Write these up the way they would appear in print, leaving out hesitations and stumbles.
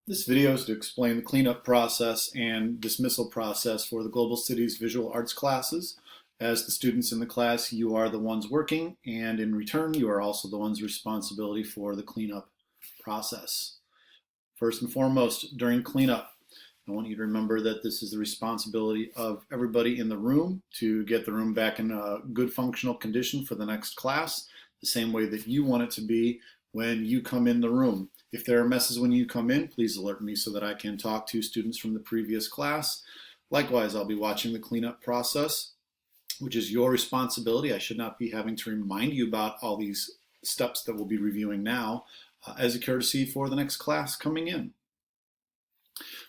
This video is to explain the cleanup process and dismissal process for the Global Cities Visual Arts classes. As the students in the class, you are the ones working, and in return, you are also the ones responsibility for the cleanup process. First and foremost, during cleanup, I want you to remember that this is the responsibility of everybody in the room to get the room back in a good functional condition for the next class, the same way that you want it to be when you come in the room. If there are messes when you come in, please alert me so that I can talk to students from the previous class. Likewise, I'll be watching the cleanup process, which is your responsibility. I should not be having to remind you about all these steps that we'll be reviewing now as a courtesy for the next class coming in.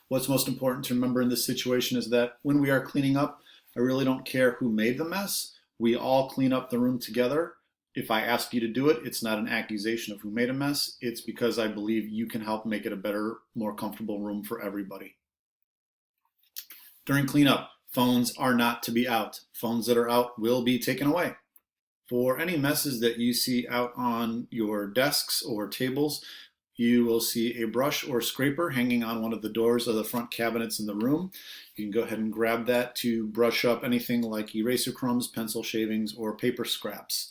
What's most important to remember in this situation is that when we are cleaning up, I really don't care who made the mess. We all clean up the room together. If I ask you to do it, it's not an accusation of who made a mess. It's because I believe you can help make it a better, more comfortable room for everybody. During cleanup, phones are not to be out. Phones that are out will be taken away. For any messes that you see out on your desks or tables, you will see a brush or scraper hanging on one of the doors of the front cabinets in the room. You can go ahead and grab that to brush up anything like eraser crumbs, pencil shavings, or paper scraps.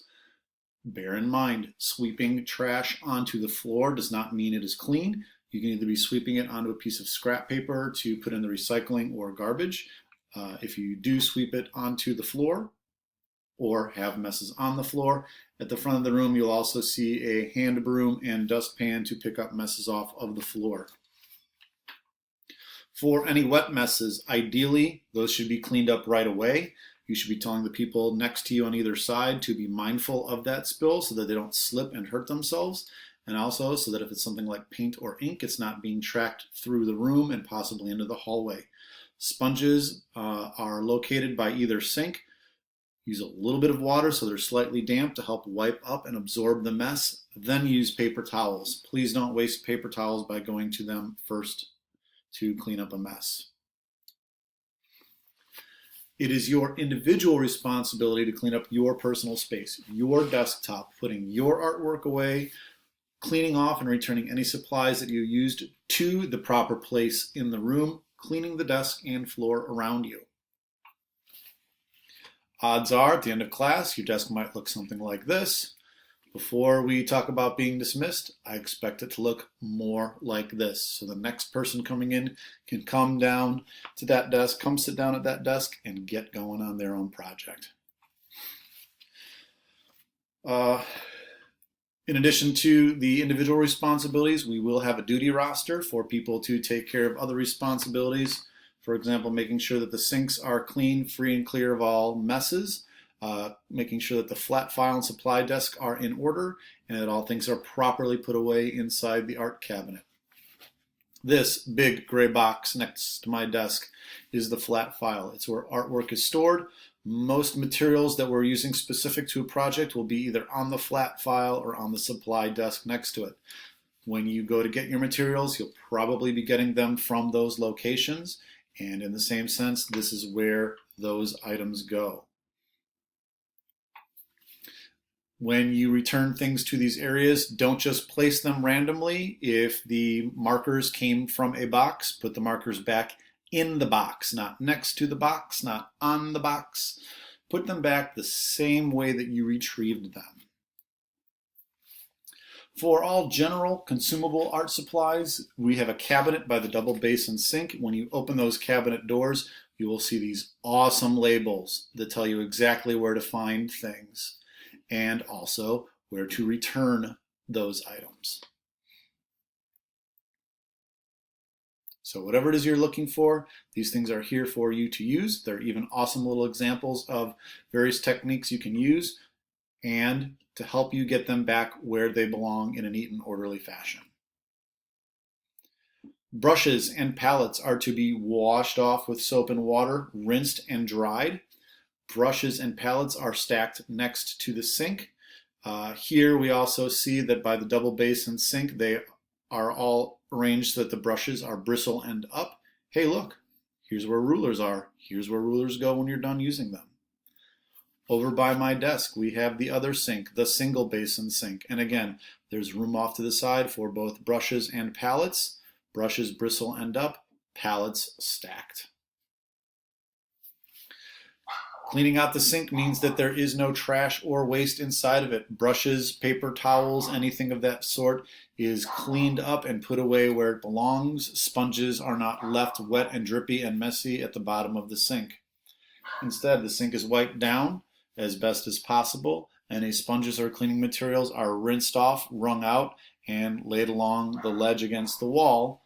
Bear in mind, sweeping trash onto the floor does not mean it is clean. You can either be sweeping it onto a piece of scrap paper to put in the recycling or garbage. If you do sweep it onto the floor or have messes on the floor, at the front of the room you'll also see a hand broom and dustpan to pick up messes off of the floor. For any wet messes, ideally those should be cleaned up right away. You should be telling the people next to you on either side to be mindful of that spill so that they don't slip and hurt themselves, and also so that if it's something like paint or ink, it's not being tracked through the room and possibly into the hallway. Sponges are located by either sink. Use a little bit of water so they're slightly damp to help wipe up and absorb the mess. Then use paper towels. Please don't waste paper towels by going to them first to clean up a mess. It is your individual responsibility to clean up your personal space, your desktop, putting your artwork away, cleaning off and returning any supplies that you used to the proper place in the room, cleaning the desk and floor around you. Odds are, at the end of class, your desk might look something like this. Before we talk about being dismissed, I expect it to look more like this. So the next person coming in can come down to that desk, come sit down at that desk, and get going on their own project. In addition to the individual responsibilities, we will have a duty roster for people to take care of other responsibilities. For example, making sure that the sinks are clean, free, and clear of all messes. Making sure that the flat file and supply desk are in order and that all things are properly put away inside the art cabinet. This big gray box next to my desk is the flat file. It's where artwork is stored. Most materials that we're using specific to a project will be either on the flat file or on the supply desk next to it. When you go to get your materials, you'll probably be getting them from those locations, and in the same sense, this is where those items go. When you return things to these areas, don't just place them randomly. If the markers came from a box, put the markers back in the box, not next to the box, not on the box. Put them back the same way that you retrieved them. For all general consumable art supplies, we have a cabinet by the double basin sink. When you open those cabinet doors, you will see these awesome labels that tell you exactly where to find things, and also where to return those items. So whatever it is you're looking for, these things are here for you to use. They're even awesome little examples of various techniques you can use and to help you get them back where they belong in a neat and orderly fashion. Brushes and palettes are to be washed off with soap and water, rinsed and dried. Brushes and palettes are stacked next to the sink. Here we also see that by the double basin sink, they are all arranged so that the brushes are bristle end up. Hey, look, here's where rulers are. Here's where rulers go when you're done using them. Over by my desk, we have the other sink, the single basin sink. And again, there's room off to the side for both brushes and palettes. Brushes bristle end up, pallets stacked. Cleaning out the sink means that there is no trash or waste inside of it. Brushes, paper towels, anything of that sort is cleaned up and put away where it belongs. Sponges are not left wet and drippy and messy at the bottom of the sink. Instead, the sink is wiped down as best as possible, and any sponges or cleaning materials are rinsed off, wrung out, and laid along the ledge against the wall,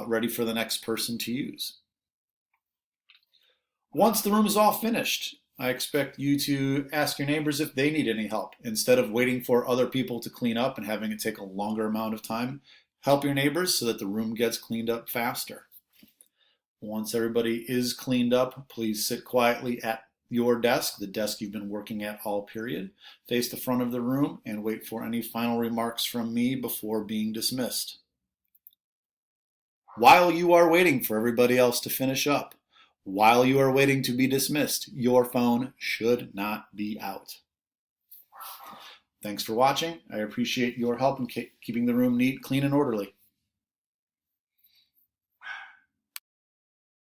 ready for the next person to use. Once the room is all finished, I expect you to ask your neighbors if they need any help. Instead of waiting for other people to clean up and having it take a longer amount of time, help your neighbors so that the room gets cleaned up faster. Once everybody is cleaned up, please sit quietly at your desk, the desk you've been working at all period. Face the front of the room and wait for any final remarks from me before being dismissed. While you are waiting for everybody else to finish up, while you are waiting to be dismissed, your phone should not be out. Thanks for watching. I appreciate your help in keeping the room neat, clean, and orderly.